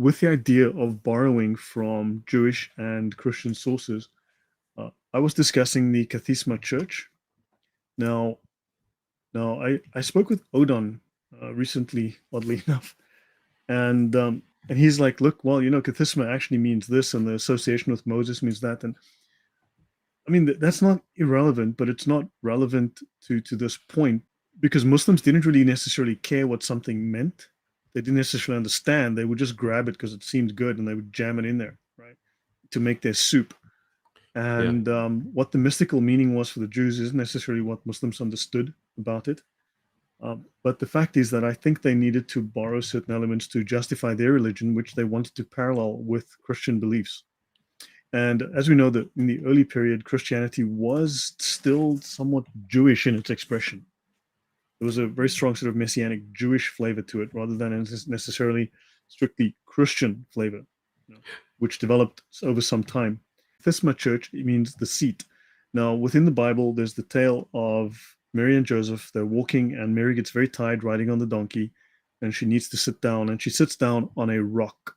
with the idea of borrowing from Jewish and Christian sources, I was discussing the Kathisma Church. Now, I spoke with Odon recently, oddly enough, and he's like, look, well, Kathisma actually means this, and the association with Moses means that, and I mean that's not irrelevant, but it's not relevant to this point because Muslims didn't really necessarily care what something meant. They didn't necessarily understand. They would just grab it because it seemed good, and they would jam it in there, right, to make their soup. Yeah. And what the mystical meaning was for the Jews isn't necessarily what Muslims understood about it. But the fact is that I think they needed to borrow certain elements to justify their religion, which they wanted to parallel with Christian beliefs. And as we know, that in the early period, Christianity was still somewhat Jewish in its expression. There was a very strong sort of messianic Jewish flavor to it, rather than necessarily strictly Christian flavor, which developed over some time. Kathisma Church means the seat. Now, within the Bible, there's the tale of Mary and Joseph. They're walking, and Mary gets very tired riding on the donkey, and she needs to sit down, and she sits down on a rock.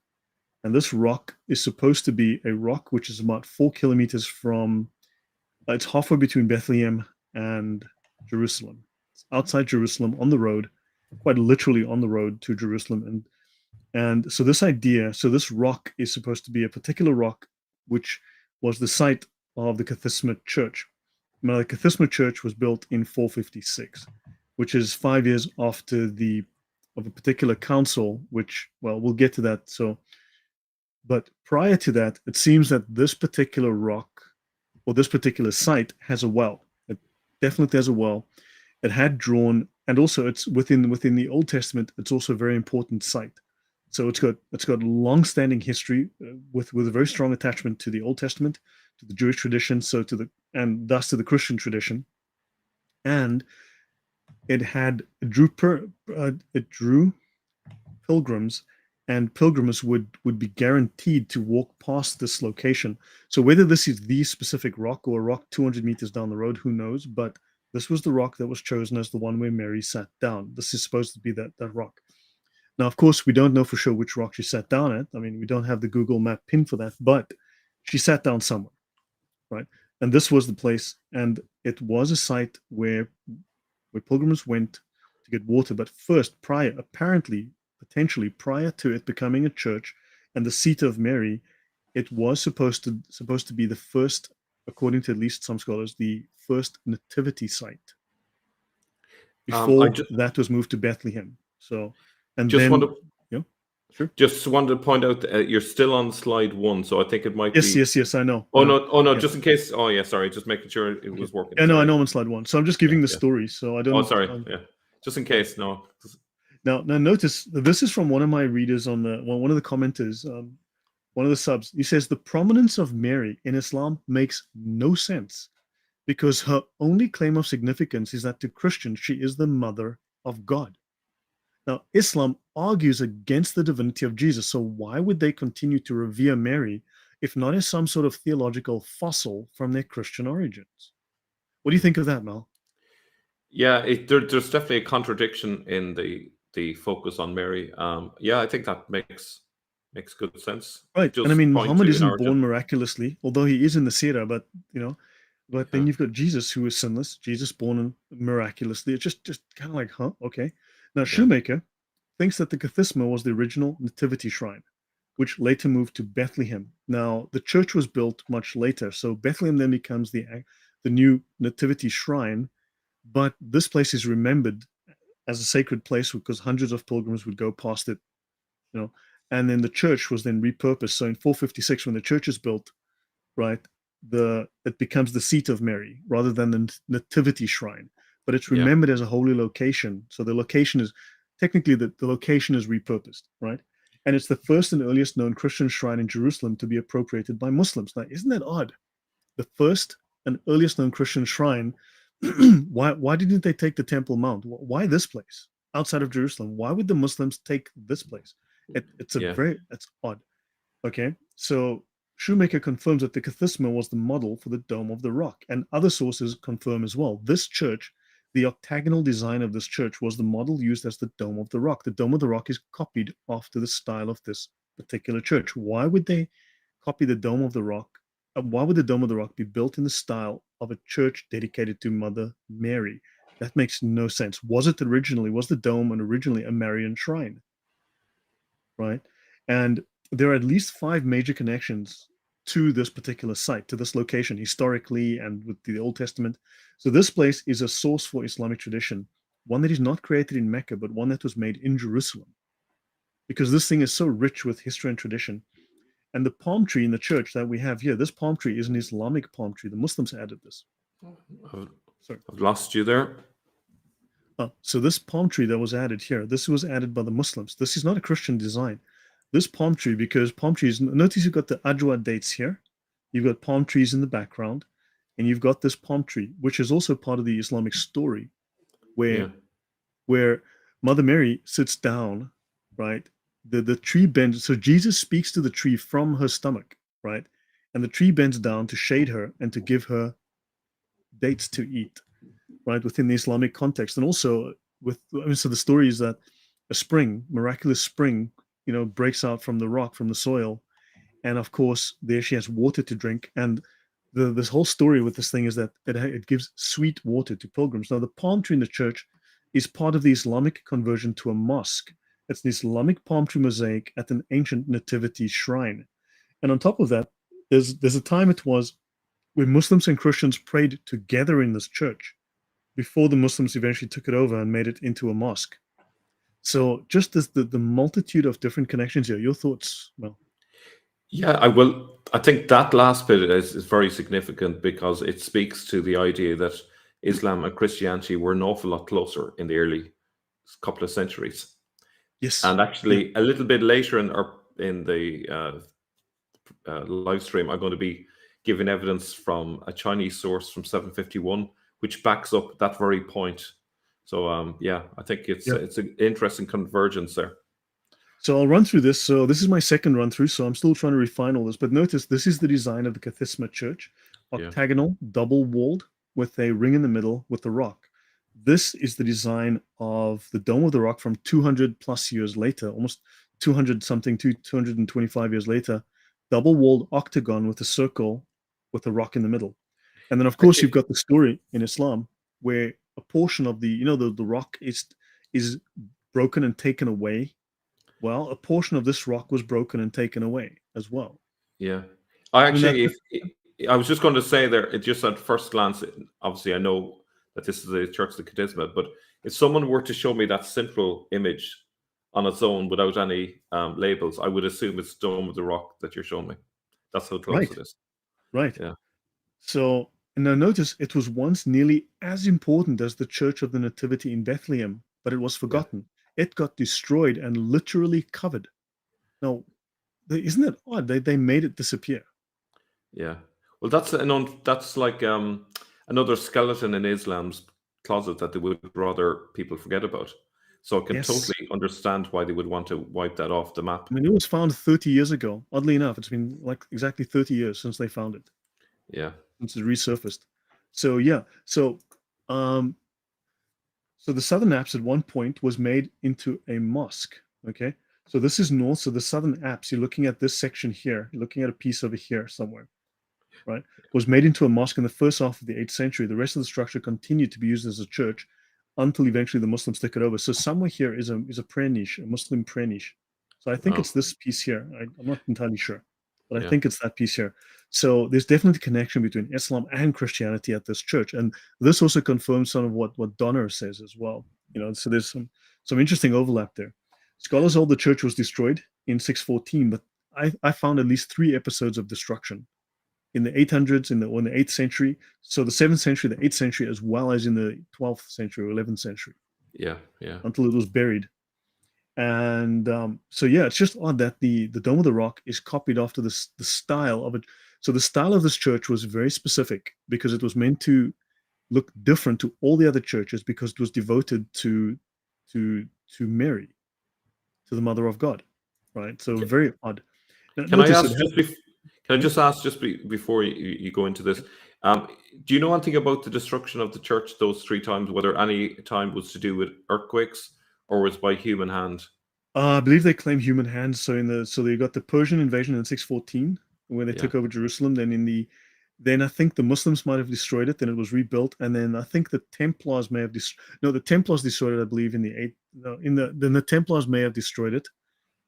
And this rock is supposed to be a rock which is about 4 kilometers from, it's halfway between Bethlehem and Jerusalem. It's outside Jerusalem on the road, quite literally on the road to Jerusalem. And so this rock is supposed to be a particular rock, which was the site of the Kathisma Church. Now, the Kathisma Church was built in 456, which is 5 years after of a particular council, which, well, we'll get to that. But prior to that, it seems that this particular rock or this particular site has a well. It definitely has a well. It had drawn, and also it's within the Old Testament. It's also a very important site. So it's got long-standing history with a very strong attachment to the Old Testament, to the Jewish tradition, and thus to the Christian tradition, and it drew pilgrims, and pilgrims would be guaranteed to walk past this location. So whether this is the specific rock or a rock 200 meters down the road, who knows? But this was the rock that was chosen as the one where Mary sat down. This is supposed to be that rock. Now, of course, we don't know for sure which rock she sat down at. I mean, we don't have the Google map pin for that, but she sat down somewhere, right? And this was the place, and it was a site where pilgrims went to get water. But first, potentially prior to it becoming a church and the seat of Mary, it was supposed to be the first, according to at least some scholars, the first nativity site before that was moved to Bethlehem. So, and just then, want to, yeah, sure. Just wanted to point out you're still on slide 1, so I think it might be. Yes, I know. Oh no, yeah. Just in case. Oh yeah, sorry, just making sure it was working. Yeah, no, I know I'm on slide 1, so I'm just giving the story, so I don't. Oh, sorry. Yeah, just in case. No. Now notice this is from one of my readers on one of the commenters, one of the subs. He says the prominence of Mary in Islam makes no sense because her only claim of significance is that to Christians she is the mother of God. Now, Islam argues against the divinity of Jesus, so why would they continue to revere Mary if not as some sort of theological fossil from their Christian origins? What do you think of that, Mel? Yeah, there's definitely a contradiction in the focus on Mary. Yeah, I think that makes good sense. Right, and I mean, Muhammad isn't born miraculously, although he is in the seerah, but then you've got Jesus who is sinless, Jesus born miraculously. It's just kind of like, huh, okay. Now, Shoemaker thinks that the Kathisma was the original nativity shrine, which later moved to Bethlehem. Now, the church was built much later, so Bethlehem then becomes the new nativity shrine, but this place is remembered as a sacred place because hundreds of pilgrims would go past it, and then the church was then repurposed. So in 456, when the church is built, right, it becomes the seat of Mary rather than the nativity shrine, but it's remembered as a holy location. So the location is technically the location is repurposed, right? And it's the first and earliest known Christian shrine in Jerusalem to be appropriated by Muslims. Now, isn't that odd? The first and earliest known Christian shrine. Why didn't they take the Temple Mount? Why this place outside of Jerusalem? Why would the Muslims take this place? It's odd. Okay, so Shoemaker confirms that the Kathisma was the model for the Dome of the Rock, and other sources confirm as well. This church, the octagonal design of this church, was the model used as the Dome of the Rock. The Dome of the Rock is copied after the style of this particular church. Why would they copy the Dome of the Rock? Why would the Dome of the Rock be built in the style of a church dedicated to Mother Mary? That makes no sense. Was the dome originally a Marian shrine? Right? And there are at least 5 major connections to this particular site, to this location, historically and with the Old Testament. So this place is a source for Islamic tradition, one that is not created in Mecca, but one that was made in Jerusalem. Because this thing is so rich with history and tradition. And the palm tree in the church that we have here, this palm tree is an Islamic palm tree. The Muslims added this. Sorry. I've lost you there. So this palm tree that was added here, this was added by the Muslims. This is not a Christian design. This palm tree, because palm trees, notice you've got the Ajwa dates here. You've got palm trees in the background, and you've got this palm tree, which is also part of the Islamic story, where Mother Mary sits down, right? The tree bends. So Jesus speaks to the tree from her stomach, right? And the tree bends down to shade her and to give her dates to eat, right? Within the Islamic context. And also so the story is that a spring, miraculous spring, breaks out from the rock, from the soil. And of course, there she has water to drink. And this whole story with this thing is that it gives sweet water to pilgrims. Now, the palm tree in the church is part of the Islamic conversion to a mosque. It's an Islamic palm tree mosaic at an ancient nativity shrine. And on top of that, there's a time it was when Muslims and Christians prayed together in this church before the Muslims eventually took it over and made it into a mosque. So just as the multitude of different connections here, your thoughts? Well, yeah, I think that last bit is very significant because it speaks to the idea that Islam and Christianity were an awful lot closer in the early couple of centuries. yes. And actually, a little bit later in the live stream, I'm going to be giving evidence from a Chinese source from 751, which backs up that very point. So yeah, I think it's an interesting convergence there. So I'll run through this. So this is my second run through. So I'm still trying to refine all this. But notice this is the design of the Kathisma Church, octagonal, double walled, with a ring in the middle with the rock. This is the design of the Dome of the Rock from 200 plus years later, almost 200 something, 225 years later, double walled octagon with a circle with a rock in the middle. And then, of course, you've got the story in Islam where a portion of the rock is broken and taken away. Well, a portion of this rock was broken and taken away as well. Yeah. I was just going to say there, it just at first glance, obviously I know that this is the Church of the Kathisma, but if someone were to show me that simple image on its own without any labels, I would assume it's Dome of the Rock that you're showing me. That's how close it is. Right. Yeah. So, and now notice it was once nearly as important as the Church of the Nativity in Bethlehem, but it was forgotten. Yeah. It got destroyed and literally covered. Now, isn't it odd? They made it disappear. Yeah. Well, that's like another skeleton in Islam's closet that they would rather people forget about. So I can totally understand why they would want to wipe that off the map. I mean, it was found 30 years ago. Oddly enough, it's been like exactly 30 years since they found it. Yeah. Since it resurfaced. So yeah. So the southern apse at one point was made into a mosque. Okay. So this is north. So the southern apse, you're looking at this section here. You're looking at a piece over here somewhere. Right, was made into a mosque in the first half of the 8th century. The rest of the structure continued to be used as a church until eventually the Muslims took it over. So somewhere here is a prayer niche, a Muslim prayer niche. So I think it's this piece here. I'm not entirely sure, but I think it's that piece here. So there's definitely a connection between Islam and Christianity at this church, and this also confirms some of what Donner says as well. So there's some interesting overlap there. Scholars hold the church was destroyed in 614, but I found at least 3 episodes of destruction in the 800s, in the 8th century. So the 7th century, the 8th century, as well as in the 12th century or 11th century. Yeah. Until it was buried. And so yeah, it's just odd that the Dome of the Rock is copied after the style of it. So the style of this church was very specific because it was meant to look different to all the other churches because it was devoted to Mary, to the Mother of God, right? So very odd. Now, Can I just ask before you go into this, do you know anything about the destruction of the church those 3 times, whether any time was to do with earthquakes or was by human hand? I believe they claim human hands. So they got the Persian invasion in 614, where they Yeah. took over Jerusalem. Then I think the Muslims might have destroyed it. Then it was rebuilt, and then I think the Templars may have the Templars destroyed it. I believe in the eighth. No, then the Templars may have destroyed it,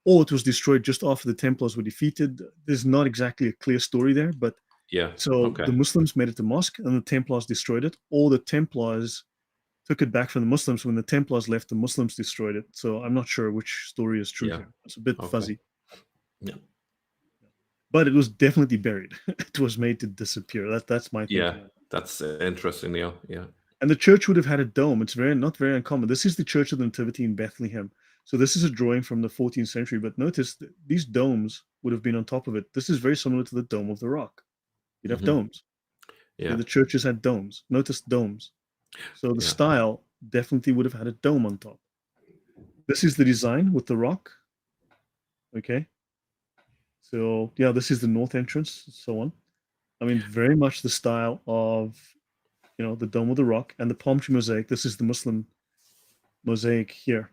or it was destroyed just after the Templars were defeated. There's not exactly a clear story there, but Yeah. so Okay. the Muslims made it a mosque, and the Templars destroyed it, or the Templars took it back from the Muslims. When the Templars left, the Muslims destroyed it. So I'm not sure which story is true Yeah. here. It's a bit Okay. fuzzy, Yeah. but it was definitely buried. It was made to disappear. That's my Yeah. thinking. That's interesting. Yeah. Yeah. And the church would have had a dome. It's not very uncommon. This is the Church of the Nativity in Bethlehem. So this is a drawing from the 14th century. But notice these domes would have been on top of it. This is very similar to the Dome of the Rock. You'd have Hmm. domes. Okay, Yeah. the churches had domes. Notice domes. So the Yeah. style definitely would have had a dome on top. This is the design with the rock. Okay. So yeah, this is the north entrance, so on. I mean, very much the style of the Dome of the Rock and the palm tree mosaic. This is the Muslim mosaic here,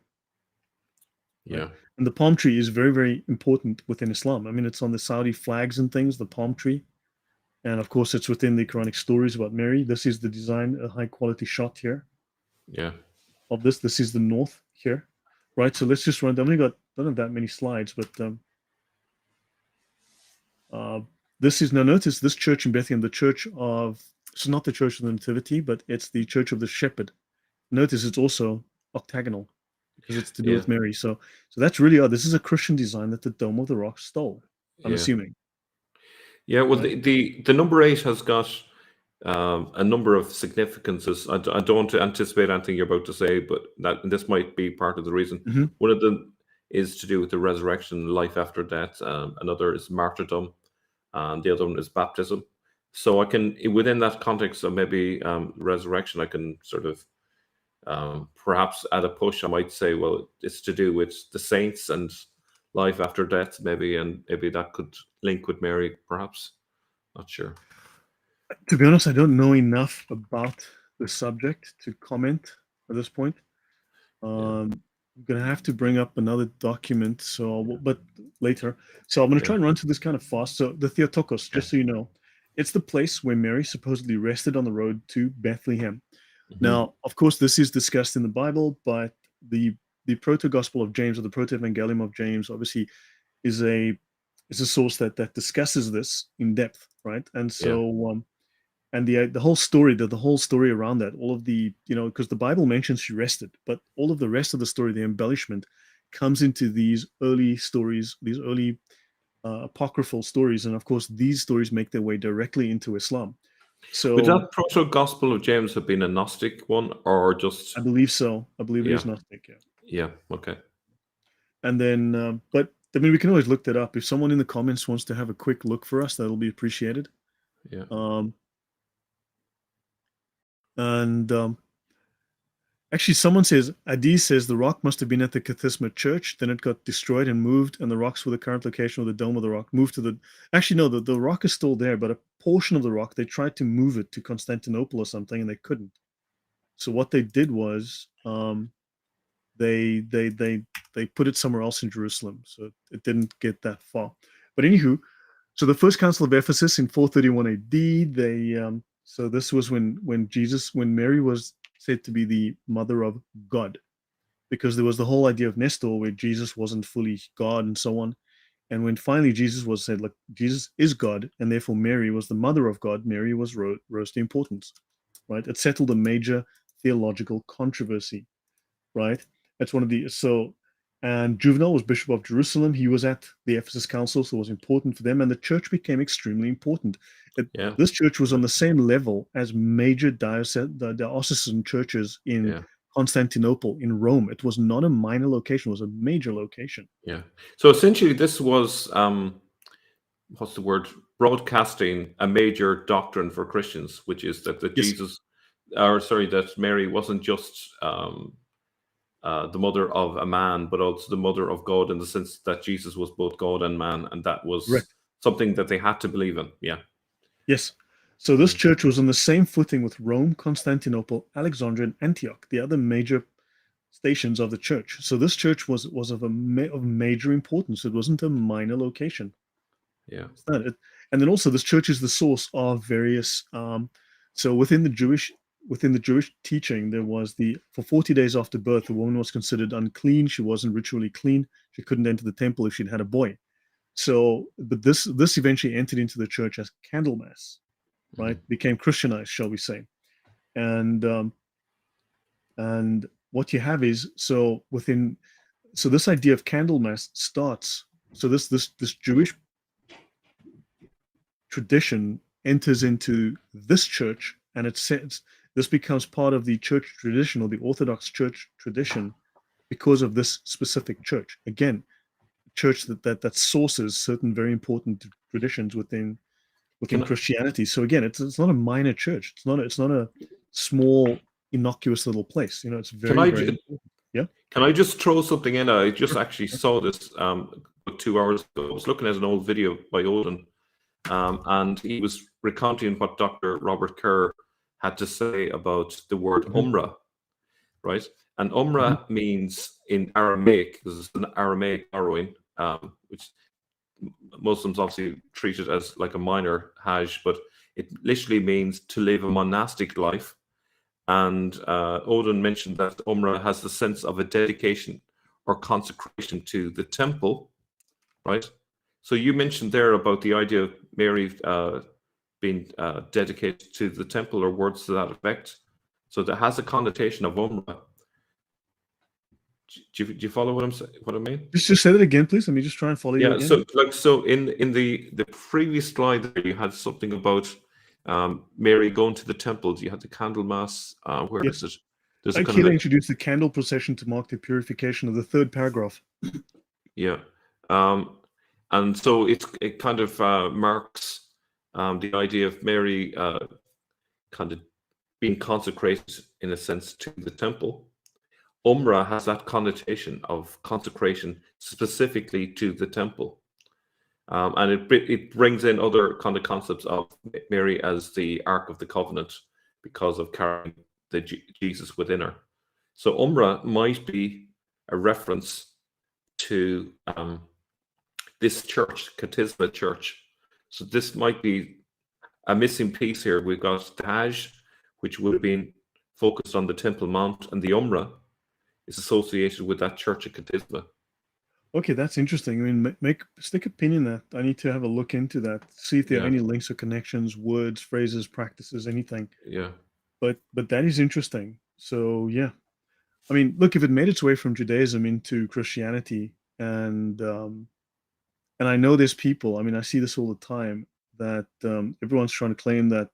right? Yeah. And the palm tree is very, very important within Islam. I mean, it's on the Saudi flags and things, the palm tree. And of course, it's within the Quranic stories about Mary. This is the design, a high quality shot here Yeah. of this. This is the north here, right? So let's just run. I've only got don't have that many slides, but uh, this is now notice this church in Bethlehem, the church of it's not the Church of the Nativity, but it's the Church of the Shepherd. Notice it's also octagonal because it's to do Yeah. with Mary. So that's really odd. This is a Christian design that the Dome of the Rock stole. I'm Yeah. assuming, Yeah. Well, right? the number 8 has got a number of significances. I don't anticipate anything you're about to say, but this might be part of the reason. Hmm. One of them is to do with the resurrection, life after death. Another is martyrdom, and the other one is baptism. So I can, within that context of maybe resurrection, I can sort of perhaps at a push, I might say, well, it's to do with the saints and life after death, maybe, and maybe that could link with Mary, perhaps. Not sure. To be honest, I don't know enough about the subject to comment at this point. Yeah. I'm gonna have to bring up another document, but later. So I'm gonna Yeah. try and run through this kind of fast. So the Theotokos, Yeah. just so you know, it's the place where Mary supposedly rested on the road to Bethlehem. Hmm. Now, of course, this is discussed in the Bible, but the proto-gospel of James or the proto-evangelium of James obviously is a source that discusses this in depth, right? And Yeah. so and the whole story, the whole story around that, all of the because the Bible mentions she rested, but all of the rest of the story, the embellishment, comes into these early stories, these early apocryphal stories, and of course, these stories make their way directly into Islam. Would So that proto gospel of James have been a Gnostic one, or just I believe so. I believe it yeah, is Gnostic, yeah. yeah, okay, And then, but I mean, we can always look that up. If someone in the comments wants to have a quick look for us, that'll be appreciated. yeah, Um, and Actually, someone says, Adi says the rock must have been at the Kathisma Church, then it got destroyed and moved, and the rocks were the current location of the Dome of the Rock. Moved to the. Actually, no, the rock is still there, but a portion of the rock, they tried to move it to Constantinople or something, and they couldn't. So what they did was they they they they put it somewhere else in Jerusalem, so it didn't get that far. But anywho, so the first council of Ephesus in 431 AD, so this was when Mary was said to be the mother of God, because there was the whole idea of Nestor where Jesus wasn't fully God and so on. And when finally Jesus was said, look, Jesus is God, and therefore Mary was the mother of God, Mary was rose to importance, right? It settled a major theological controversy, right? That's one of the and Juvenal was Bishop of Jerusalem. He was at the Ephesus Council, so it was important for them, and the church became extremely important. yeah, This church was on the same level as major diocesan churches in yeah, Constantinople, in Rome. It was not a minor location; it was a major location. yeah. So essentially, this was what's the word? Broadcasting a major doctrine for Christians, which is that Yes, Jesus, or sorry, that Mary wasn't just the mother of a man, but also the mother of God, in the sense that Jesus was both God and man, and that was correct. something that they had to believe in. Yeah, Yes. So this yeah, church was on the same footing with Rome, Constantinople, Alexandria, and Antioch, the other major stations of the church. So this church was of major importance. It wasn't a minor location. Yeah. And then also this church is the source of various. So within the Jewish teaching, there was for 40 days after birth, the woman was considered unclean. She wasn't ritually clean. She couldn't enter the temple if she'd had a boy. So, but this eventually entered into the church as Candlemas, right? Became Christianized, shall we say? And what you have is so this idea of Candlemas starts. So this Jewish tradition enters into this church, and this becomes part of the church tradition, or the Orthodox Church tradition, because of this specific church. Again, church that sources certain very important traditions within Christianity. So again, it's not a minor church. It's not a small innocuous little place. It's very important. Yeah. Can I just throw something in? I just actually saw this 2 hours ago. I was looking at an old video by Odin, and he was recounting what Dr. Robert Kerr had to say about the word Umrah, right? And Umrah means in Aramaic, because it's an Aramaic borrowing, which Muslims obviously treat it as like a minor Hajj, but it literally means to live a monastic life. And Odin mentioned that Umrah has the sense of a dedication or consecration to the temple, right? So you mentioned there about the idea of Mary being dedicated to the temple, or words to that effect. So that has a connotation of Umrah. Do you follow what I mean? Just say that again, please. Let me just try and follow you again. So in the previous slide there, you had something about Mary going to the temple. You had the Candlemas. Where is it? There's introduced the candle procession to mark the purification of the third paragraph. Yeah. And so it kind of marks the idea of Mary kind of being consecrated, in a sense, to the temple. Umrah has that connotation of consecration specifically to the temple. And it brings in other kind of concepts of Mary as the Ark of the Covenant, because of carrying the Jesus within her. So Umrah might be a reference to this church, Kathisma Church. So this might be a missing piece here. We've got the Hajj, which would have been focused on the Temple Mount, and the Umrah is associated with that church at Kathisma. Okay, that's interesting. I mean, stick a pin in that. I need to have a look into that, see if there are any links or connections, words, phrases, practices, anything. Yeah. But that is interesting. So yeah, I mean, look, if it made its way from Judaism into Christianity, and I know there's people. I mean, I see this all the time, that everyone's trying to claim that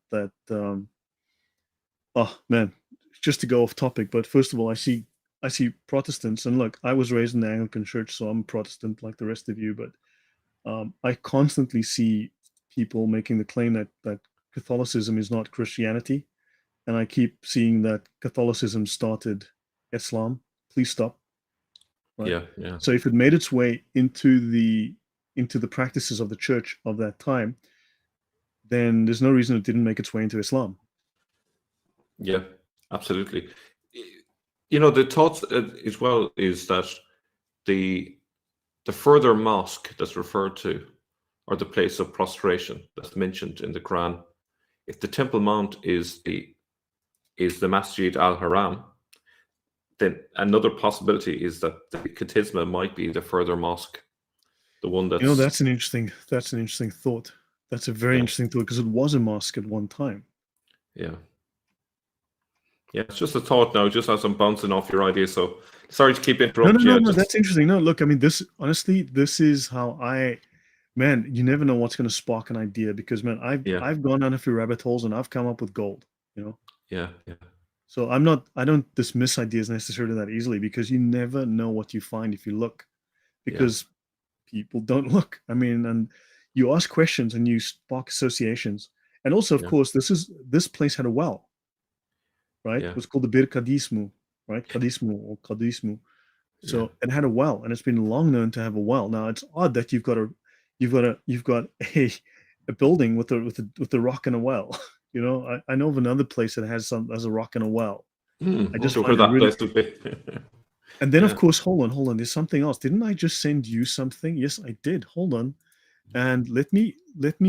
oh man, just to go off topic. But first of all, I see Protestants, and look, I was raised in the Anglican Church, so I'm Protestant like the rest of you. But I constantly see people making the claim that Catholicism is not Christianity, and I keep seeing that Catholicism started Islam. Please stop. Right? Yeah. So if it made its way into the practices of the church of that time, then there's no reason it didn't make its way into Islam. Yeah, absolutely. The thought as well is that the further mosque that's referred to, or the place of prostration that's mentioned in the Quran, if the Temple Mount is the Masjid al-Haram, then another possibility is that the Kathisma might be the further mosque, the one that's... that's an interesting thought. That's a very interesting thought, because it was a mosque at one time. Yeah. Yeah, it's just a thought now, just as I'm bouncing off your idea. So sorry to keep interrupting you. No, that's interesting. No, look, I mean, this is how you never know what's going to spark an idea, because man, I've gone down a few rabbit holes and I've come up with gold, Yeah. So I don't dismiss ideas necessarily that easily, because you never know what you find if you look, because people don't look. I mean, and you ask questions and you spark associations. And also, of course, this place had a well. Right, it was called the Bir Kathismu, right? Kathismu. So it had a well, and it's been long known to have a well. Now it's odd that you've got a building with a rock and a well. I know of another place that has a rock and a well. I just find that place to be. And then, of Yeah. course, hold on. There's something else. Didn't I just send you something? Yes, I did. Hold on. And let me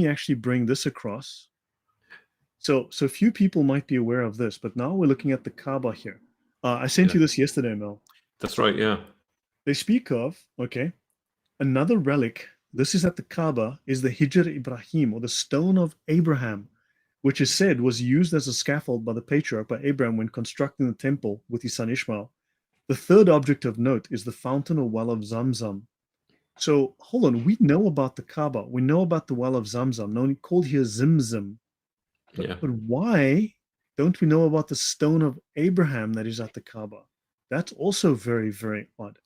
actually bring this across. So few people might be aware of this, but now we're looking at the Kaaba here. I sent Yeah. you this yesterday, Mel. That's right. Yeah. They speak of, okay, another relic. This is at the Kaaba, is the Hijr Ibrahim, or the stone of Abraham, which is said was used as a scaffold by the patriarch by Abraham when constructing the temple with his son Ishmael. The third object of note is the fountain or well of ZamZam. So hold on, we know about the Kaaba, we know about the well of ZamZam, known called here ZimZim. Yeah. But why don't we know about the stone of Abraham that is at the Kaaba? That's also very, very odd.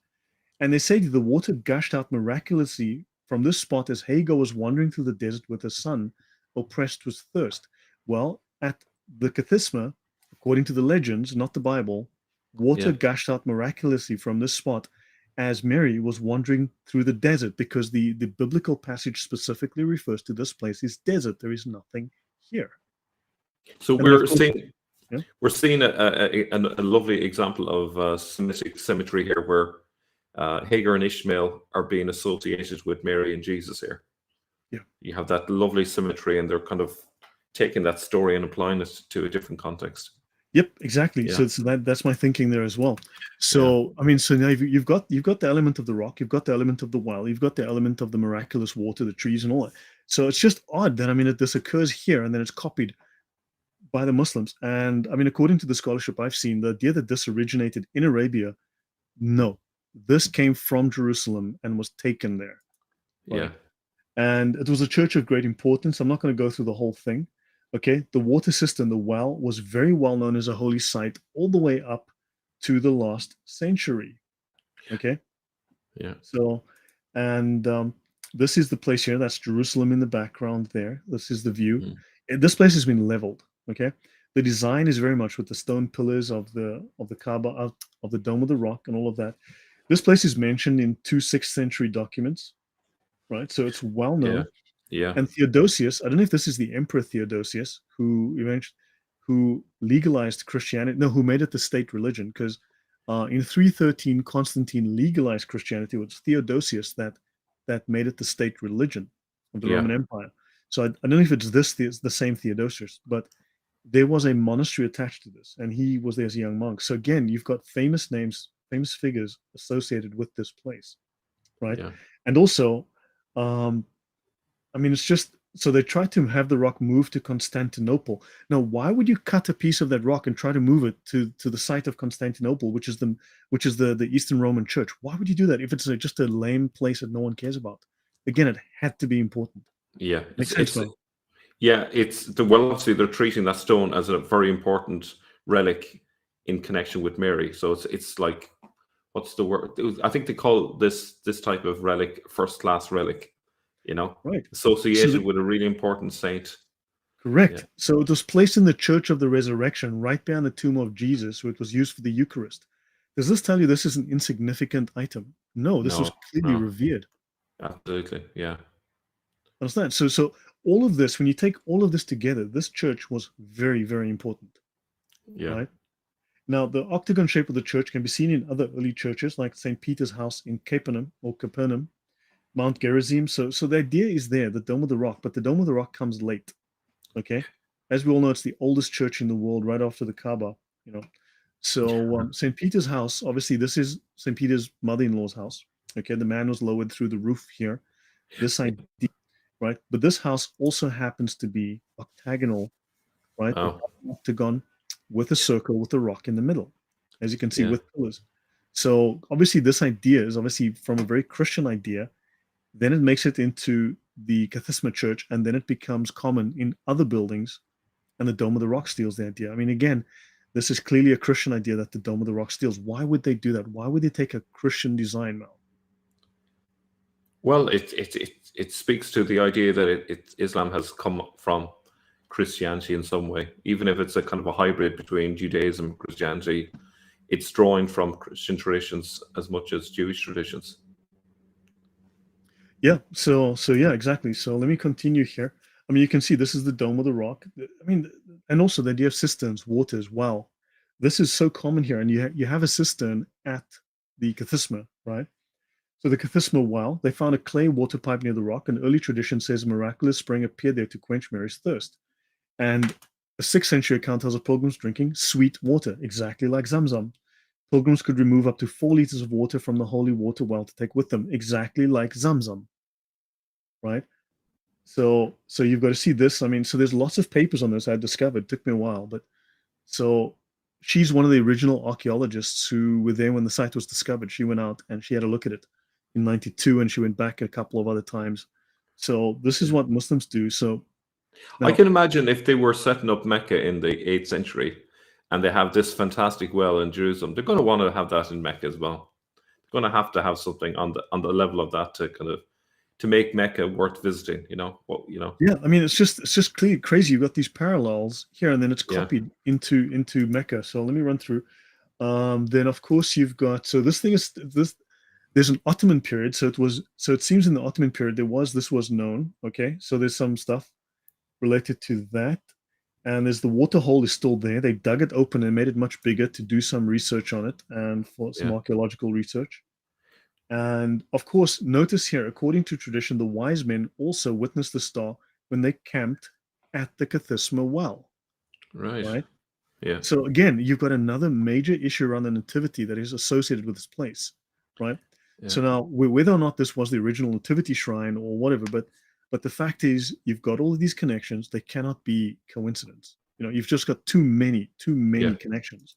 And they say the water gushed out miraculously from this spot as Hagar was wandering through the desert with her son, oppressed with thirst. Well, at the Kathisma, according to the legends, not the Bible, water Yeah. gushed out miraculously from this spot as Mary was wandering through the desert, because the biblical passage specifically refers to this place as desert. There is nothing here. So And then, of we're course, seeing yeah, we're seeing a lovely example of symmetry here, where Hagar and Ishmael are being associated with Mary and Jesus here. yeah. You have that lovely symmetry, and they're kind of taking that story and applying it to a different context. Yep, exactly. Yeah. So that's my thinking there as well. Yeah. So I mean, so now you've got the element of the rock, you've got the element of the well, you've got the element of the miraculous water, the trees, and all that. So it's just odd that, I mean, that this occurs here and then it's copied by the Muslims. And I mean, according to the scholarship I've seen, the idea that this originated in Arabia, no, this came from Jerusalem and was taken there, Yeah. right? And it was a church of great importance. I'm not going to go through the whole thing. Okay, the water system, the well, was very well known as a holy site all the way up to the last century. Okay, Yeah. so, and this is the place here. That's Jerusalem in the background there. This is the view. Mm. This place has been leveled. Okay, the design is very much with the stone pillars of the Kaaba, of the Dome of the Rock, and all of that. This place is mentioned in two 6th century documents, right? So it's well Yeah. known. Yeah. And Theodosius, I don't know if this is the Emperor Theodosius who legalized Christianity, no, who made it the state religion, because in 313 Constantine legalized Christianity. It was Theodosius that made it the state religion of the Yeah. Roman Empire. So I don't know if it's the same Theodosius, but there was a monastery attached to this, and he was there as a young monk. So again, you've got famous names, famous figures associated with this place, right? Yeah. And also, um, I mean, it's just so they tried to have the rock moved to Constantinople. Now, why would you cut a piece of that rock and try to move it to the site of Constantinople, which is the Eastern Roman Church? Why would you do that if it's just a lame place that no one cares about? Again, it had to be important. Yeah. Makes sense, Mo? Yeah, well, obviously they're treating that stone as a very important relic in connection with Mary. So it's like, what's the word? I think they call this type of relic first class relic, Right. associated with a really important saint. Yeah. Correct. So it was placed in the Church of the Resurrection, right behind the tomb of Jesus, where it was used for the Eucharist. Does this tell you this is an insignificant item? No, this was No, clearly no, revered. absolutely. Yeah. Understand? So all of this, when you take all of this together, this church was very, very important, Yeah. right? Now, the octagon shape of the church can be seen in other early churches, like St. Peter's House in Capernaum, Mount Gerizim. So the idea is there, the Dome of the Rock, but the Dome of the Rock comes late. Okay, as we all know, it's the oldest church in the world, right after the Kaaba. You know, so St. Peter's House, obviously, this is St. Peter's mother-in-law's house. Okay, the man was lowered through the roof here. This idea, right? But this house also happens to be octagonal, right? Oh, Octagon with a circle with a rock in the middle, as you can see, yeah. with pillars. So obviously, this idea is obviously from a very Christian idea. Then it makes it into the Kathisma Church, and then it becomes common in other buildings, and the Dome of the Rock steals the idea. I mean, again, this is clearly a Christian idea that the Dome of the Rock steals. Why would they do that? Why would they take a Christian design, Mel? Well, it speaks to the idea that Islam has come from Christianity in some way, even if it's a kind of a hybrid between Judaism and Christianity. It's drawing from Christian traditions as much as Jewish traditions. Yeah. So yeah, exactly. So let me continue here. I mean, you can see this is the Dome of the Rock. I mean, and also the idea of cisterns, water as well. This is so common here, and you have a cistern at Kathisma, right? So the Kathisma well, they found a clay water pipe near the rock, and early tradition says a miraculous spring appeared there to quench Mary's thirst. And a 6th century account tells of pilgrims drinking sweet water, exactly like ZamZam. Pilgrims could remove up to 4 liters of water from the holy water well to take with them, exactly like ZamZam, right? So you've got to see this. I mean, so there's lots of papers on this I discovered. It took me a while, but so she's one of the original archaeologists who were there when the site was discovered. She went out and she had a look at it in 92, and she went back a couple of other times. So this is what Muslims do. So I now, can imagine if they were setting up Mecca in the 8th century and they have this fantastic well in Jerusalem, they're going to want to have that in Mecca as well. They're going to have something on the level of that to kind of to make Mecca worth visiting. yeah, I mean, it's just crazy. You've got these parallels here, and then it's Yeah. copied into Mecca. So let me run through. Then of course you've got, so this thing is this. There's an Ottoman period, so it seems in the Ottoman period this was known. Okay, so there's some stuff related to that, and there's the water hole is still there. They dug it open and made it much bigger to do some research on it and for some archaeological research. And of course, notice here, according to tradition, the wise men also witnessed the star when they camped at the Kathisma well. Right. Yeah. So again, you've got another major issue around the nativity that is associated with this place, right? Yeah. So now, whether or not this was the original nativity shrine or whatever, but the fact is, you've got all of these connections. They cannot be coincidence. You've just got too many connections.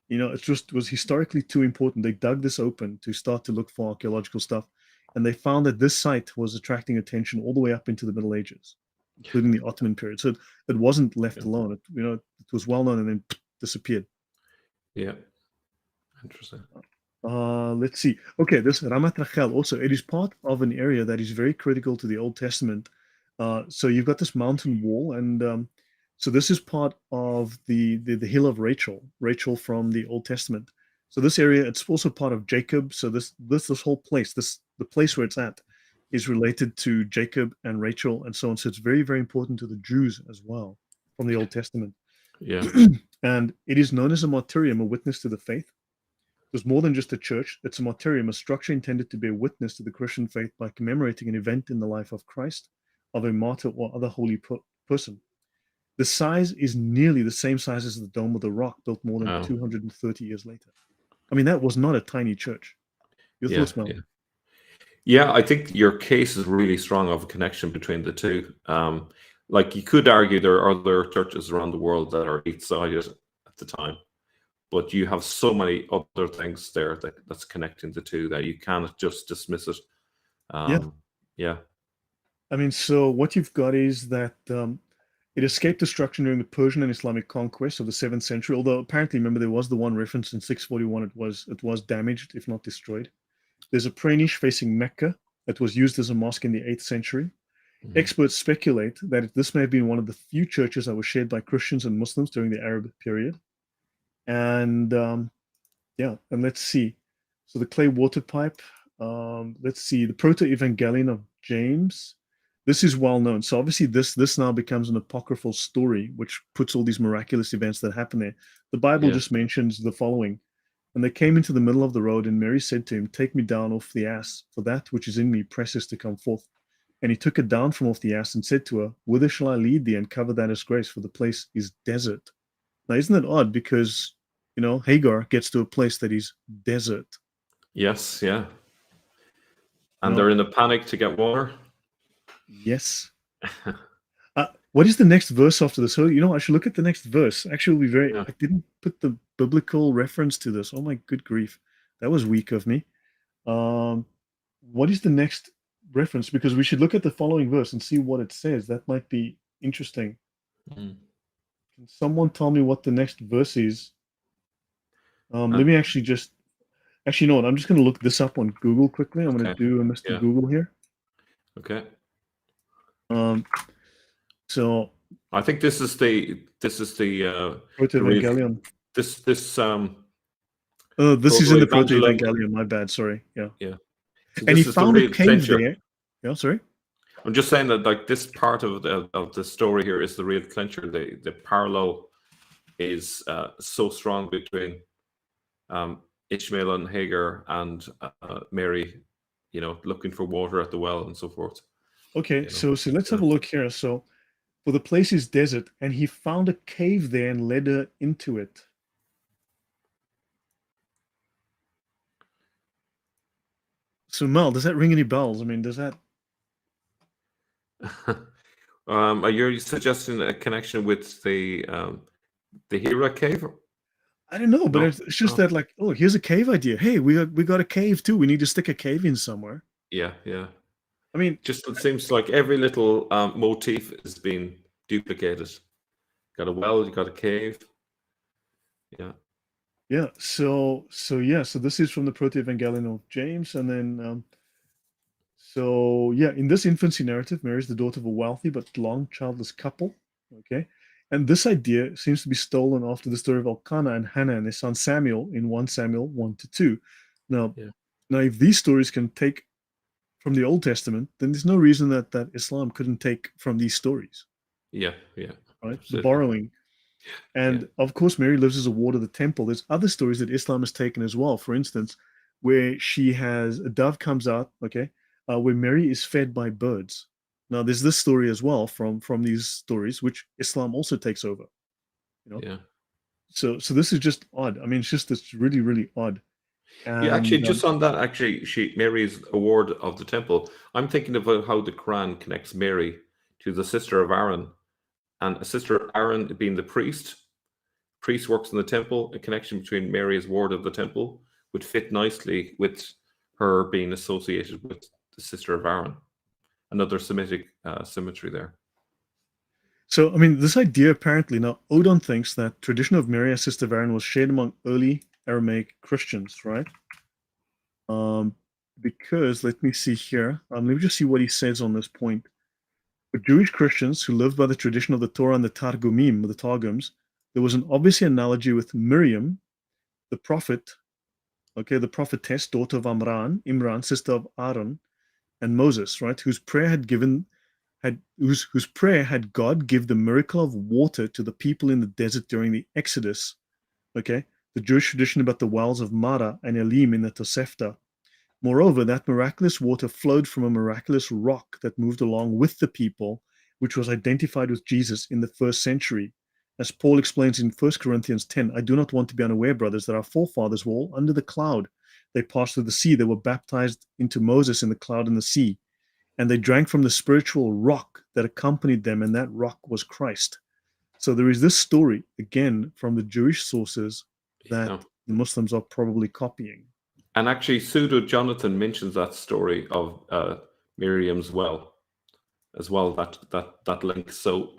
It was historically too important. They dug this open to start to look for archaeological stuff, and they found that this site was attracting attention all the way up into the Middle Ages, including the Ottoman period. So it wasn't left alone. It was well known and then disappeared. Yeah. Interesting. Let's see. Okay, this Ramat Rachel also, it is part of an area that is very critical to the Old Testament. So you've got this mountain wall, and so this is part of the hill of Rachel from the Old Testament. So this area, it's also part of Jacob. So this whole place, the place where it's at, is related to Jacob and Rachel and so on. So it's very, very important to the Jews as well from the Old Testament. Yeah. And it is known as a martyrium, a witness to the faith. It was more than just a church. It's a martyrium, a structure intended to bear witness to the Christian faith by commemorating an event in the life of Christ, of a martyr or other holy person. The size is nearly the same size as the Dome of the Rock, built more than 230 years later. I mean, that was not a tiny church. Your thoughts, Mel? Yeah, I think your case is really strong of a connection between the two. Like you could argue there are other churches around the world that are eight-sided at the time, but you have so many other things there that's connecting the two that you cannot just dismiss it. Yeah. I mean, so what you've got is that it escaped destruction during the Persian and Islamic conquest of the 7th century, although apparently, remember, there was the one reference in 641, it was damaged, if not destroyed. There's a prayer niche facing Mecca that was used as a mosque in the 8th century. Mm-hmm. Experts speculate that this may have been one of the few churches that were shared by Christians and Muslims during the Arab period. And and let's see. So the clay water pipe, let's see, the Proto-Evangelion of James. This is well known. So obviously this now becomes an apocryphal story, which puts all these miraculous events that happen there. The Bible just mentions the following. And they came into the middle of the road, and Mary said to him, "Take me down off the ass, for that which is in me presses to come forth." And he took her down from off the ass and said to her, "Whither shall I lead thee, and cover that disgrace? For the place is desert." Now, isn't that odd? Because, Hagar gets to a place that is desert. Yes, yeah. And they're in a panic to get water. Yes. What is the next verse after this? So, I should look at the next verse. Actually, I didn't put the biblical reference to this. Oh my good grief. That was weak of me. What is the next reference? Because we should look at the following verse and see what it says. That might be interesting. Can someone tell me what the next verse is? Let me actually you know what? I'm just going to look this up on Google quickly. I'm going to do a Mr. Google here. Okay. So I think this is the Proto-Evangelion. This is in the Proto-Evangelion. My bad. Sorry. Yeah. Yeah. So and he found a cave there. Yeah. Sorry. I'm just saying that like this part of the story here is the real clincher. The parallel is so strong between Ishmael and Hagar and Mary, looking for water at the well and so forth. Okay, so let's have a look here. So, for the place is desert, and he found a cave there and led her into it. So, Mel, does that ring any bells? I mean, does that? Are you suggesting a connection with the Hira cave? I don't know, but No. it's just that, like, oh, here's a cave idea. Hey, we got a cave too. We need to stick a cave in somewhere. Yeah. I mean, Just it seems like every little motif is being duplicated. Got a well, you got a cave. Yeah. yeah. So this is from the Proto-Evangelion of James, and then in this infancy narrative, Mary is the daughter of a wealthy but long childless couple. Okay. And this idea seems to be stolen after the story of Elkanah and Hannah and their son Samuel in 1 Samuel 1-2. Now, if these stories can take from the Old Testament, then there's no reason that Islam couldn't take from these stories. Yeah. Right? The borrowing. And of course, Mary lives as a ward of the temple. There's other stories that Islam has taken as well. For instance, where a dove comes out, okay, where Mary is fed by birds. Now, there's this story as well from these stories, which Islam also takes over. So this is just odd. I mean, it's really, really odd. And, actually, just on that, Mary's a ward of the temple. I'm thinking about how the Quran connects Mary to the sister of Aaron, and a sister of Aaron being the priest. Priest works in the temple. A connection between Mary as ward of the temple would fit nicely with her being associated with the sister of Aaron. Another Semitic symmetry there. So, I mean, this idea apparently, now Odon thinks that tradition of Mary as sister of Aaron was shared among early Aramaic Christians, right? Because let me see here. Let me just see what he says on this point. For Jewish Christians who lived by the tradition of the Torah and the Targumim, the Targums, there was an obvious analogy with Miriam, the prophet, the prophetess, daughter of Imran, sister of Aaron, and Moses, right? Whose prayer had God give the miracle of water to the people in the desert during the Exodus. Okay, the Jewish tradition about the wells of Mara and Elim in the Tosefta. Moreover, that miraculous water flowed from a miraculous rock that moved along with the people, which was identified with Jesus in the first century. As Paul explains in 1 Corinthians 10, I do not want to be unaware, brothers, that our forefathers were all under the cloud. They passed through the sea. They were baptized into Moses in the cloud and the sea. And they drank from the spiritual rock that accompanied them, and that rock was Christ. So there is this story, again, from the Jewish sources that the Muslims are probably copying. And actually, Pseudo Jonathan mentions that story of Miriam's well as well, that link. So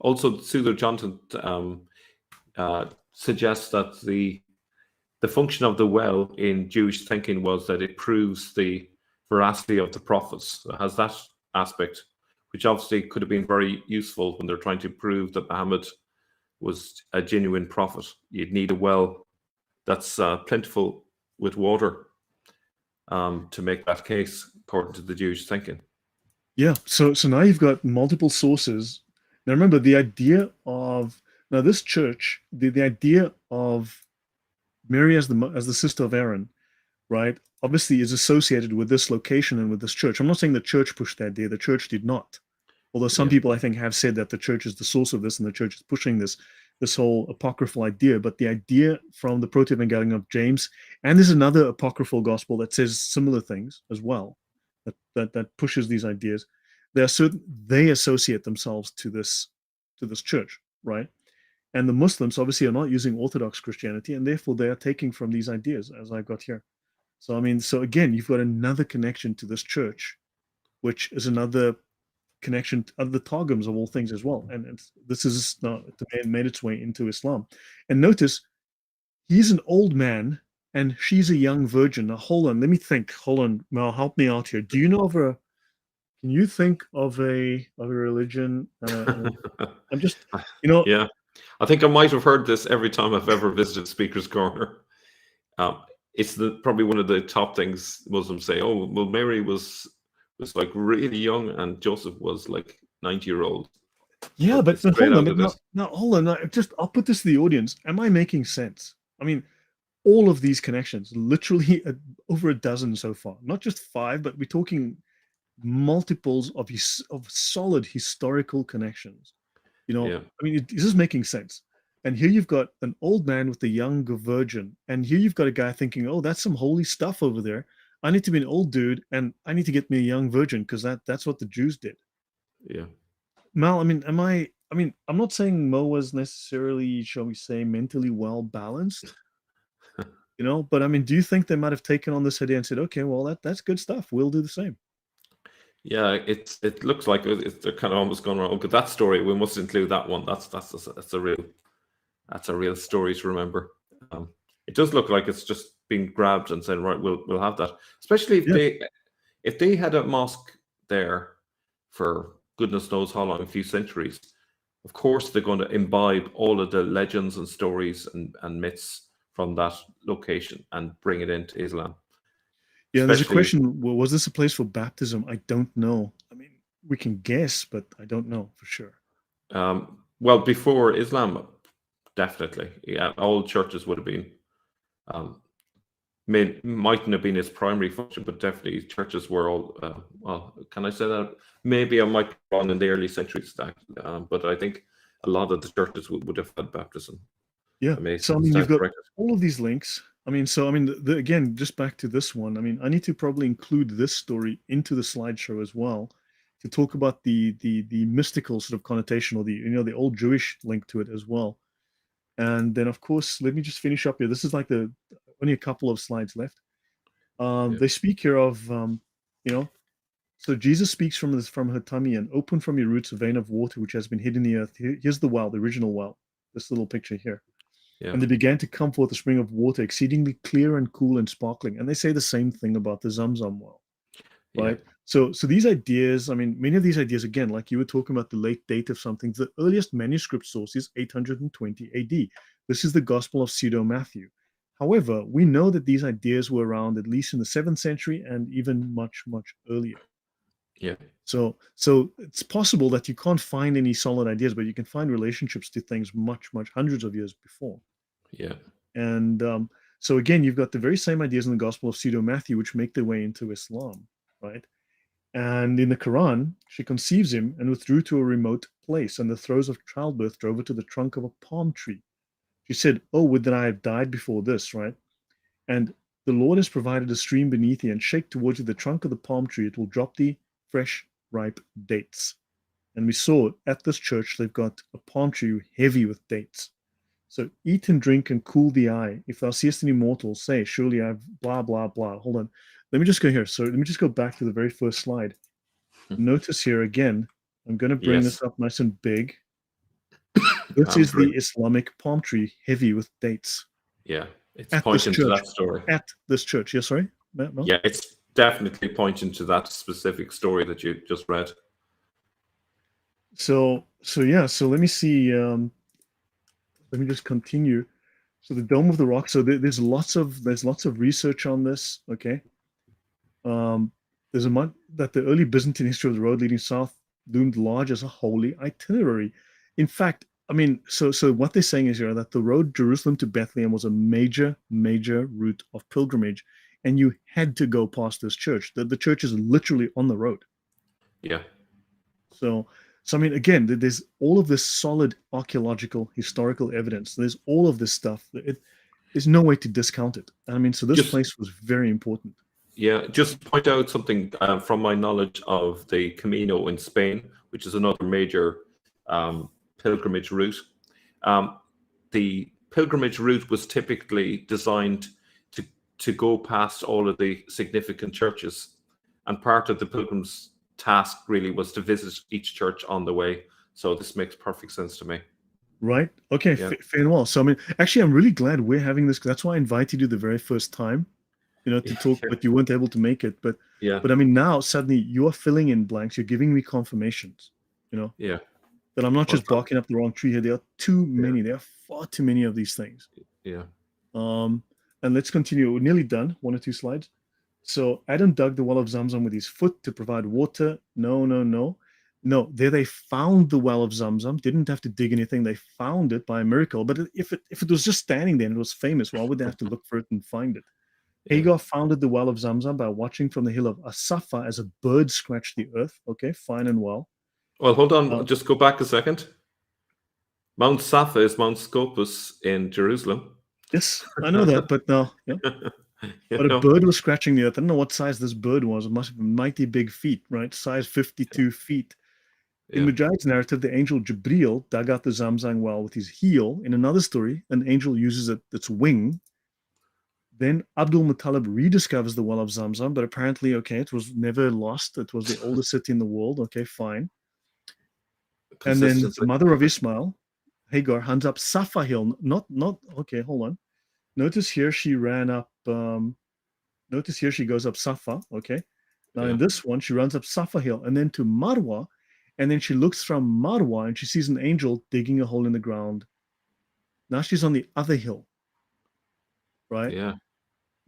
also Pseudo Jonathan suggests that the function of the well in Jewish thinking was that it proves the veracity of the prophets. It has that aspect, which obviously could have been very useful when they're trying to prove that Muhammad was a genuine prophet. You'd need a well that's plentiful with water to make that case, according to the Jewish thinking. Yeah, so now you've got multiple sources. Now remember, the idea of this church, the idea of Mary as the sister of Aaron, right, obviously is associated with this location and with this church. I'm not saying the church pushed that idea. The church did not. Although some people, I think, have said that the church is the source of this and the church is pushing this whole apocryphal idea. But the idea from the Proto-Evangelion of James, and there's another apocryphal gospel that says similar things as well, that pushes these ideas. They associate themselves to this church, right? And the Muslims obviously are not using Orthodox Christianity, and therefore they are taking from these ideas, as I've got here. So I mean, so again, you've got another connection to this church, which is another connection to the Targums of all things as well. And this is now made its way into Islam. And notice, he's an old man and she's a young virgin. Now, hold on, let me think. Hold on, Mel, help me out here. Do you know can you think of a religion? I'm just, Yeah, I think I might have heard this every time I've ever visited Speaker's Corner. It's probably one of the top things Muslims say. Oh, well, Mary was like really young and Joseph was like 90-year-old. Yeah, but hold on. Now, hold on. I'll put this to the audience. Am I making sense? I mean, all of these connections, literally over a dozen so far, not just 5, but we're talking multiples of solid historical connections. Yeah. I mean, this is making sense. And here you've got an old man with a young virgin, and here you've got a guy thinking, "Oh, that's some holy stuff over there. I need to be an old dude, and I need to get me a young virgin because that's what the Jews did." Yeah. Mal, I mean, I'm not saying Mo was necessarily, shall we say, mentally well balanced, but I mean, do you think they might have taken on this idea and said, "Okay, well, that's good stuff. We'll do the same." Yeah, it looks like they're kind of almost going around. Okay, that story we must include that one. That's a real story to remember. It does look like it's just being grabbed and said, right, we'll have that. Especially Yeah. if they had a mosque there for goodness knows how long, a few centuries. Of course, they're going to imbibe all of the legends and stories and myths from that location and bring it into Islam. Yeah, there's a Especially, question. Well, was this a place for baptism? I don't know. I mean, we can guess, but I don't know for sure. well, before Islam, definitely. Yeah, all churches would have been. Um, mightn't have been its primary function, but definitely churches were all. Well, can I say that? Maybe I might be wrong in the early centuries, but I think a lot of the churches would have had baptism. Yeah. I may So, I mean, you've stand got corrected. all of these links. I mean, so, I mean, again, just back to this one. I mean, I need to probably include this story into the slideshow as well to talk about the mystical sort of connotation or the old Jewish link to it as well. And then, of course, let me just finish up here. This is like only a couple of slides left. Yeah, They speak here of, so Jesus speaks from her tummy, and open from your roots a vein of water which has been hid in the earth. Here's the well, the original well, this little picture here. yeah, And they began to come forth a spring of water, exceedingly clear and cool and sparkling. And they say the same thing about the ZamZam well, yeah, right? So these ideas, I mean, many of these ideas, again, like you were talking about the late date of something, the earliest manuscript source is 820 AD. This is the Gospel of Pseudo Matthew. However, we know that these ideas were around at least in the 7th century and even much, much earlier. yeah, So it's possible that you can't find any solid ideas, but you can find relationships to things much, much hundreds of years before. yeah, And so again, you've got the very same ideas in the Gospel of Pseudo Matthew, which make their way into Islam, right? And in the Quran, she conceives him and withdrew to a remote place, and the throes of childbirth drove her to the trunk of a palm tree. She said, "Oh, would that I had died before this," right? And the Lord has provided a stream beneath thee, and shake towards you the trunk of the palm tree. It will drop thee fresh, ripe dates. And we saw at this church, they've got a palm tree heavy with dates. So eat and drink and cool the eye. If thou seest any mortal, say, surely I've blah, blah, blah. Hold on. Let me just go here. So let me just go back to the very first slide. Notice here again, I'm going to bring yes. this up nice and big. This is Great. the Islamic palm tree heavy with dates Yeah, it's at this pointing to church. that story. At this church. Yeah, sorry, Matt, Mel? Yeah, it's definitely pointing to that specific story that you just read. So yeah, so let me see. Let me just continue. So the Dome of the Rock. So there's lots of research on this. Okay. There's a month that the early Byzantine history of the road leading south loomed large as a holy itinerary. In fact, I mean, so what they're saying is here that the road Jerusalem to Bethlehem was a major route of pilgrimage, and you had to go past this church. The church is literally on the road. Yeah, So I mean, again, there's all of this solid archaeological historical evidence. There's all of this stuff. There's no way to discount it. I mean, so this just place was very important. just point out something from my knowledge of the Camino in Spain, which is another major pilgrimage route. The pilgrimage route was typically designed to go past all of the significant churches, and part of the pilgrim's task really was to visit each church on the way. So this makes perfect sense to me. Right. Okay. Yeah, Fair and well. So, I mean, actually, I'm really glad we're having this. That's why I invited you the very first time, to talk, yeah, but you weren't able to make it. yeah, But I mean, now suddenly you are filling in blanks. You're giving me confirmations, yeah. that I'm not Well, just barking up the wrong tree here. There are too many. There are far too many of these things. yeah, And let's continue. We're nearly done. 1 or 2 slides. So Adam dug the well of ZamZam with his foot to provide water. No, no, no. No, there they found the well of ZamZam. Didn't have to dig anything. They found it by a miracle. But if it was just standing there and it was famous, why would they have to look for it and find it? Yeah. Hagar founded the well of ZamZam by watching from the hill of Asafa as a bird scratched the earth. Okay, fine and well. Well, hold on. Just go back a second. Mount Safa is Mount Scopus in Jerusalem. Yes, I know that, but no. Yeah. But a bird was scratching the earth. I don't know what size this bird was. It must have been mighty big feet, right? Size 52 feet. In Mujahid's narrative, the angel Jibreel dug out the ZamZam well with his heel. In another story, an angel uses its wing. Then Abdul Muttalib rediscovers the well of ZamZam, but apparently, okay, it was never lost. It was the oldest city in the world. Okay, fine. And then the mother of Ismail, Hagar, hunts up Safa Hill. Okay, hold on. Notice here she ran up. Notice here she goes up Safa. Okay. Now in this one, she runs up Safa Hill and then to Marwa. And then she looks from Marwa and she sees an angel digging a hole in the ground. Now she's on the other hill. Right? Yeah.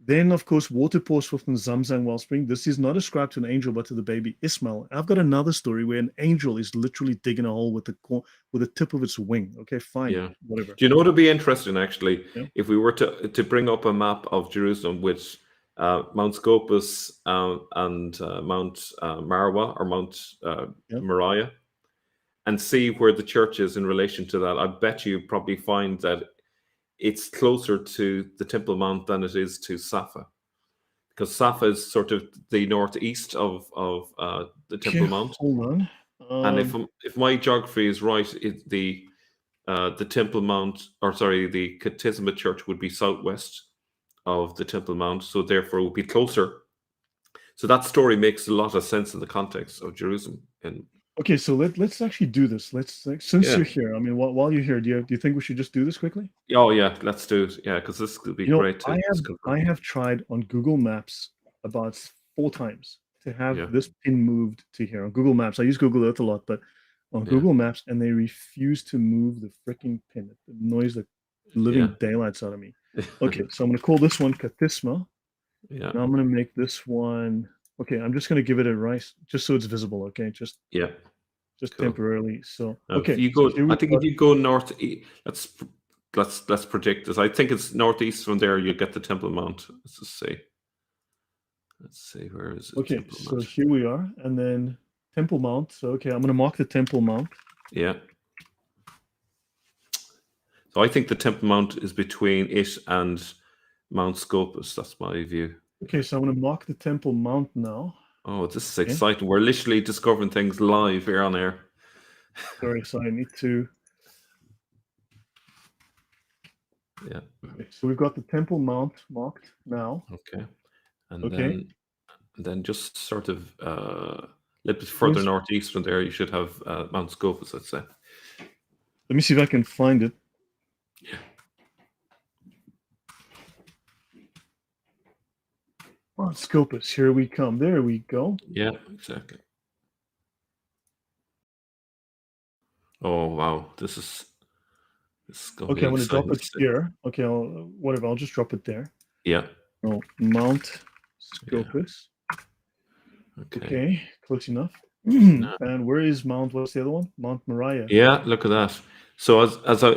Then, of course, water pours forth from the ZamZam wellspring. This is not ascribed to an angel, but to the baby Ismail. I've got another story where an angel is literally digging a hole with the tip of its wing. Okay, fine. Yeah. Whatever. Do you know what would be interesting, actually? Yeah. If we were to bring up a map of Jerusalem, which Mount Scopus and Mount Marwa or Mount Moriah, and see where the church is in relation to that, I bet you probably find that it's closer to the Temple Mount than it is to Safa, because Safa is sort of the northeast of the Temple Mount. Hold on. And if my geography is right, the Temple Mount, or sorry, the Kathisma Church would be southwest of the Temple Mount, so therefore it would be closer. So that story makes a lot of sense in the context of Jerusalem. Okay, so let's actually do this. Since you're here, I mean, while you're here, do you think we should just do this quickly? Oh yeah, let's do it. Yeah, because this could be great. I have tried on Google Maps about 4 times to have this pin moved to here on Google Maps. I use Google Earth a lot, but on Google Maps, and they refuse to move the freaking pin. It annoys the living daylights out of me. Okay, so I'm going to call this one Kathisma. Yeah. Now I'm going to make this one. Okay, I'm just going to give it a rice, just so it's visible. Okay, just cool. Temporarily. So okay, if you go, I think if you go north, let's predict this. I think it's northeast from there. You get the Temple Mount. Let's just see. Let's see, where is it? Okay, so here we are, and then Temple Mount. So okay, I'm going to mark the Temple Mount. Yeah. So I think the Temple Mount is between it and Mount Scopus. That's my view. Okay, so I'm going to mark the Temple Mount now. Oh, this is exciting. We're literally discovering things live here on air. Sorry, so I need to... Yeah. Okay, so we've got the Temple Mount marked now. Okay. And then just sort of a little bit further northeast from there, you should have Mount Scopus, let's say. Let me see if I can find it. Yeah. Mount Scopus, here we come. There we go. Yeah, exactly. Oh wow, this is going okay. I'm going to drop it here. Okay, I'll just drop it there. Yeah. Oh, Mount Scopus. Yeah. Okay, close enough. And where is Mount? What's the other one? Mount Moriah. Yeah, look at that. So as I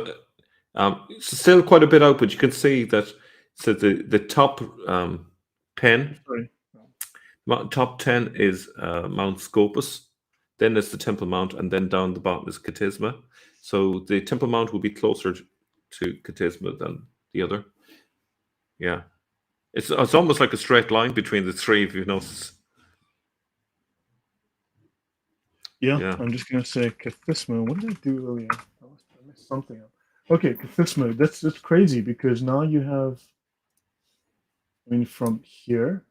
it's still quite a bit out, but you can see that. So the top 10. Sorry. Top 10 is Mount Scopus, then there's the Temple Mount, and then down the bottom is Kathisma. So the Temple Mount will be closer to Kathisma than the other. Yeah, it's almost like a straight line between the three, if you notice. Yeah, I'm just gonna say Kathisma. What did I do earlier? I messed something up. Okay, Kathisma. That's crazy because now you have. I mean, from here.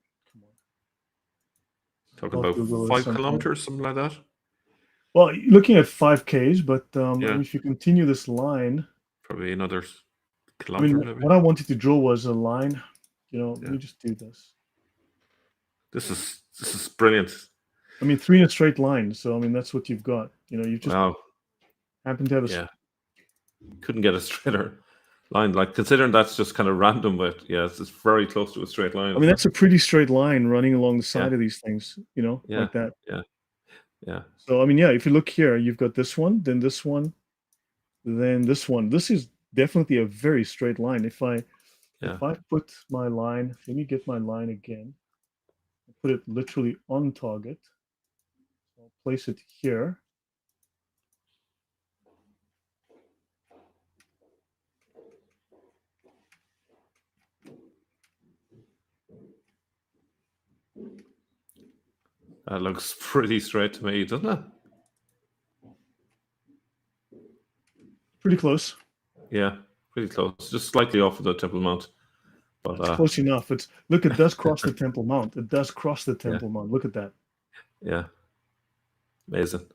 Talking about 5 kilometers, something like that. Well, looking at 5Ks, but if you continue this line, probably another kilometer. I mean, what I wanted to draw was a line. Let me just do this. This is brilliant. I mean, 3 in a straight line. So I mean, that's what you've got. You just happen to have a. Couldn't get a straighter line, like considering that's just kind of random, but it's very close to a straight line. I mean, that's a pretty straight line running along the side of these things, like that. Yeah. So I mean, yeah, if you look here, you've got this one, then this one, then this one. This is definitely a very straight line. If I put my line, let me get my line again. Put it literally on target. I'll place it here. That looks pretty straight to me, doesn't it? Pretty close. Yeah, pretty close. Just slightly off of the Temple Mount. But it's close enough. It does cross the Temple Mount. It does cross the Temple Mount. Look at that. Yeah. Amazing.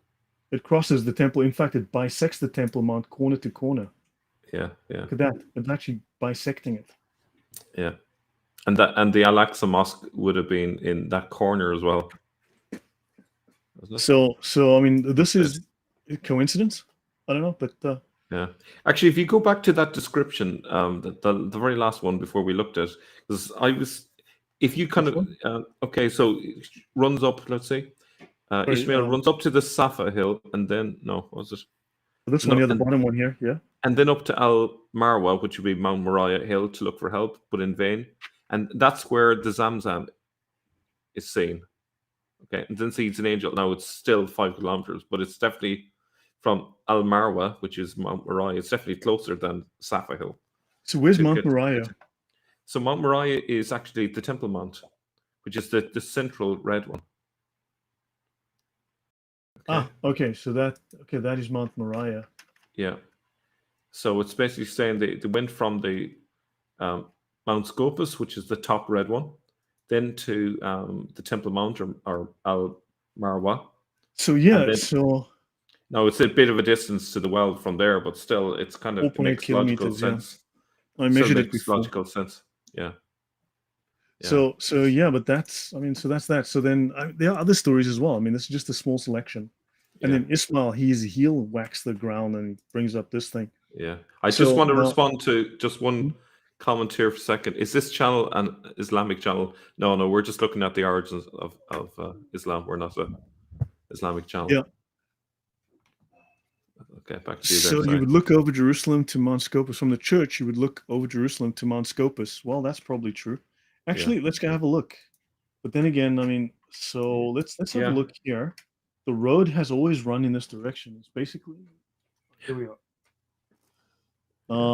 It crosses the temple. In fact, it bisects the Temple Mount corner to corner. Yeah. Look at that. It's actually bisecting it. Yeah. And the Al-Aqsa Mosque would have been in that corner as well. So I mean, this is a coincidence. I don't know, but yeah. Actually, if you go back to that description, the very last one before we looked at, because if you kind of okay, so it runs up. Let's say Ishmael runs up to the Safa hill, and then what was it? This one, the bottom one here, yeah. And then up to Al Marwa, which would be Mount Moriah Hill, to look for help, but in vain. And that's where the ZamZam is seen. Okay, and then sees an angel. Now it's still 5 kilometers, but it's definitely from Al Marwa, which is Mount Moriah. It's definitely closer than Safa Hill. So where's Mount Moriah? So Mount Moriah is actually the Temple Mount, which is the central red one. Okay. So that is Mount Moriah. Yeah. So it's basically saying they went from the Mount Scopus, which is the top red one, then to the Temple Mount or Al Marwa. So yeah, now it's a bit of a distance to the well from there, but still, it's kind of it makes logical sense. Yeah. I measured it before. Logical sense. Yeah. So yeah, but that's that. So then there are other stories as well. I mean, this is just a small selection. And then Ismail, his heel whacks the ground and brings up this thing. Yeah. I just want to respond to just one comment here for a second. Is this channel an Islamic channel? No, we're just looking at the origins of Islam. We're not an Islamic channel. Yeah. Okay, back to you there. So you would look over Jerusalem to Mount Scopus. From the church, you would look over Jerusalem to Mount Scopus. Well, that's probably true. Actually, let's go have a look. But then again, I mean, so let's have a look here. The road has always run in this direction. It's basically, here we are.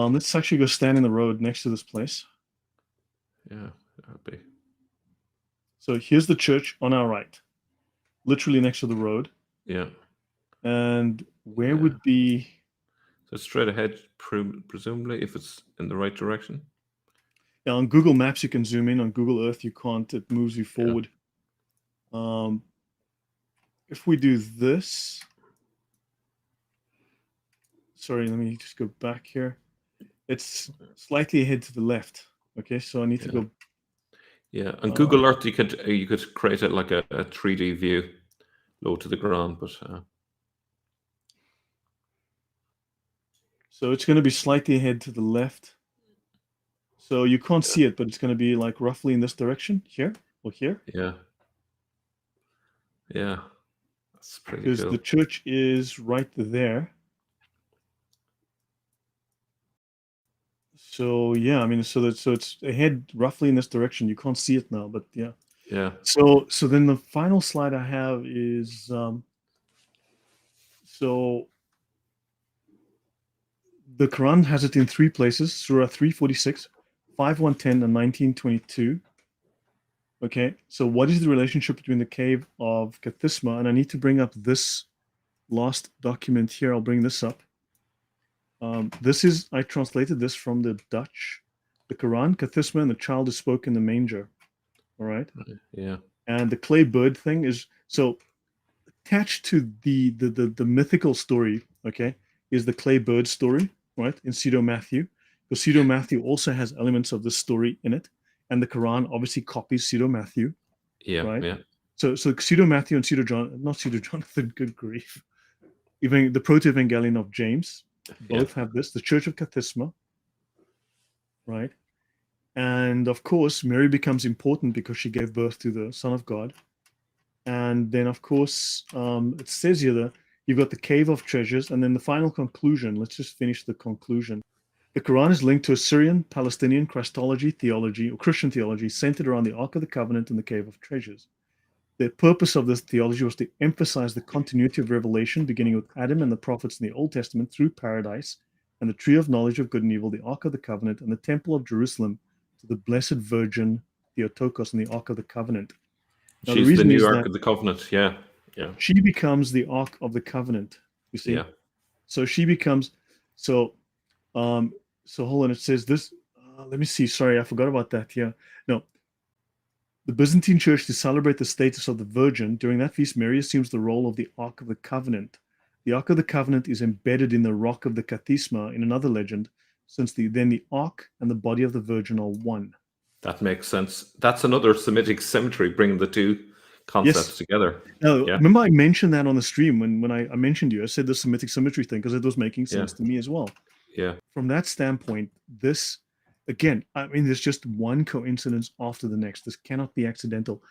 Let's actually go stand in the road next to this place. Yeah, that would be. So here's the church on our right, literally next to the road. Yeah. And where would be? So straight ahead, presumably, if it's in the right direction. Yeah, on Google Maps you can zoom in. On Google Earth you can't. It moves you forward. Yeah. If we do this, sorry, let me just go back here. It's slightly ahead to the left. Okay, so I need to go. Yeah, on Google Earth you could create it like a 3D view, low to the ground, but. So it's going to be slightly ahead to the left. So you can't see it, but it's going to be like roughly in this direction here or here. Yeah. Yeah. That's pretty cool. Because the church is right there. So yeah, I mean, so it's ahead roughly in this direction. You can't see it now, but yeah. Yeah. So then the final slide I have is so the Quran has it in 3 places: Surah 346, 5110, and 1922. Okay, so what is the relationship between the cave of Kathisma? And I need to bring up this last document here. I'll bring this up. I translated this from the Dutch. The Quran, Kathisma, and the child is spoke in the manger. All right. Yeah. And the clay bird thing is so attached to the mythical story. Okay, is the clay bird story, right? In Pseudo Matthew, because Pseudo Matthew also has elements of this story in it, and the Quran obviously copies Pseudo Matthew. Yeah. Right. Yeah. So Pseudo Matthew and not Pseudo Jonathan. Good grief. Even the Proto-Evangelion of James both have this. The Church of Kathisma. Right. And of course, Mary becomes important because she gave birth to the Son of God. And then, of course, it says here that you've got the cave of treasures, and then the final conclusion. Let's just finish the conclusion. The Quran is linked to Assyrian, Palestinian, Christology theology, or Christian theology, centered around the Ark of the Covenant and the Cave of Treasures. The purpose of this theology was to emphasize the continuity of revelation, beginning with Adam and the prophets in the Old Testament through paradise and the tree of knowledge of good and evil, the Ark of the Covenant, and the Temple of Jerusalem to the Blessed Virgin Theotokos and the Ark of the Covenant. Now, She's the reason the new is Ark that of the Covenant. Yeah. Yeah. she becomes the Ark of the Covenant. You see? Yeah. So she becomes so hold on, it says this. Let me see. Sorry, I forgot about that. Yeah. No. The Byzantine Church, to celebrate the status of the Virgin, during that feast, Mary assumes the role of the Ark of the Covenant. The Ark of the Covenant is embedded in the rock of the Kathisma in another legend, since then the Ark and the body of the Virgin are one. That makes sense. That's another Semitic symmetry, bringing the two concepts together. Now, Yeah. remember I mentioned that on the stream when I mentioned you. I said the Semitic symmetry thing because it was making sense to me as well. Yeah. From that standpoint, this, again, I mean, there's just one coincidence after the next. This cannot be accidental.